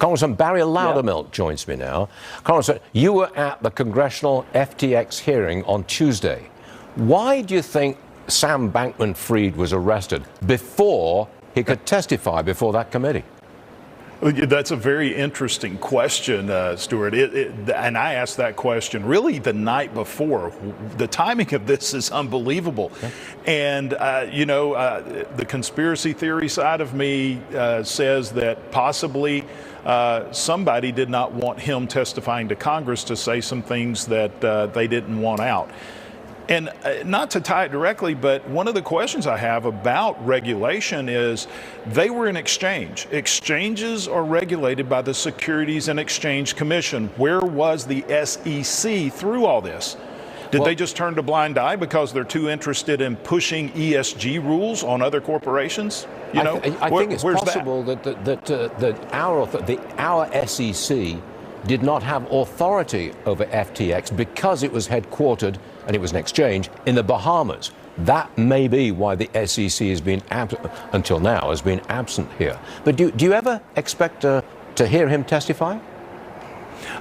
Congressman Barry Loudermilk joins me now. Congressman, you were at the congressional FTX hearing on Tuesday. Why do you think Sam Bankman-Fried was arrested before he could testify before that committee? That's a very interesting question, Stuart. And I asked that question really the night before. The timing of this is unbelievable. Okay. And, the conspiracy theory side of me says that possibly somebody did not want him testifying to Congress to say some things that they didn't want out. And not to tie it directly, but one of the questions I have about regulation is they were in exchange. Exchanges are regulated by the Securities and Exchange Commission. Where was the SEC through all this? Did they just turn a blind eye because they're too interested in pushing ESG rules on other corporations? I think it's possible that our SEC did not have authority over FTX because it was headquartered, and it was an exchange, in the Bahamas. That may be why the SEC has been, until now, has been absent here. But do you ever expect to hear him testify?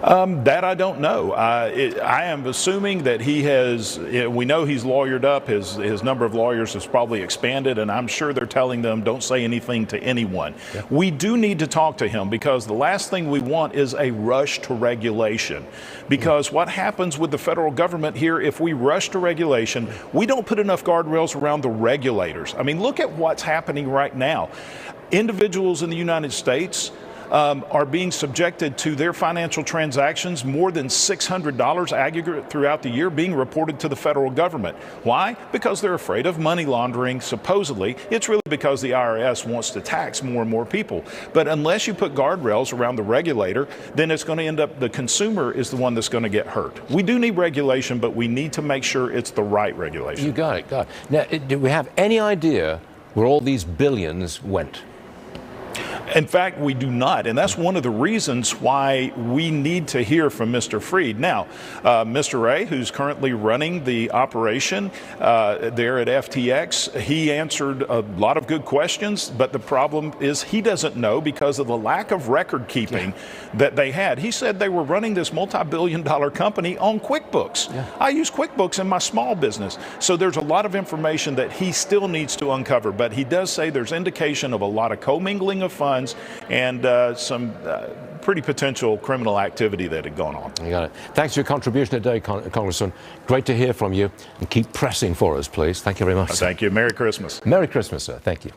That I don't know. I am assuming that he has, we know he's lawyered up. His number of lawyers has probably expanded, and I'm sure they're telling them don't say anything to anyone. Yeah. We do need to talk to him because the last thing we want is a rush to regulation. Because what happens with the federal government here, if we rush to regulation, we don't put enough guardrails around the regulators. I mean, look at what's happening right now. Individuals in the United States are being subjected to their financial transactions, more than $600 aggregate throughout the year, being reported to the federal government. Why? Because they're afraid of money laundering, supposedly. It's really because the IRS wants to tax more and more people. But unless you put guardrails around the regulator, then it's going to end up the consumer is the one that's going to get hurt. We do need regulation, but we need to make sure it's the right regulation. You got it. Now, do we have any idea where all these billions went? In fact, we do not, and that's one of the reasons why we need to hear from Mr. Fried. Now, Mr. Ray, who's currently running the operation there at FTX, he answered a lot of good questions, but the problem is he doesn't know because of the lack of record keeping that they had. He said they were running this multi-billion-dollar company on QuickBooks. Yeah. I use QuickBooks in my small business, so there's a lot of information that he still needs to uncover, but he does say there's indication of a lot of commingling of funds and some pretty potential criminal activity that had gone on. You got it. Thanks for your contribution today, Congressman. Great to hear from you, and keep pressing for us, please. Thank you very much. Thank you. Merry Christmas. Merry Christmas, sir. Thank you.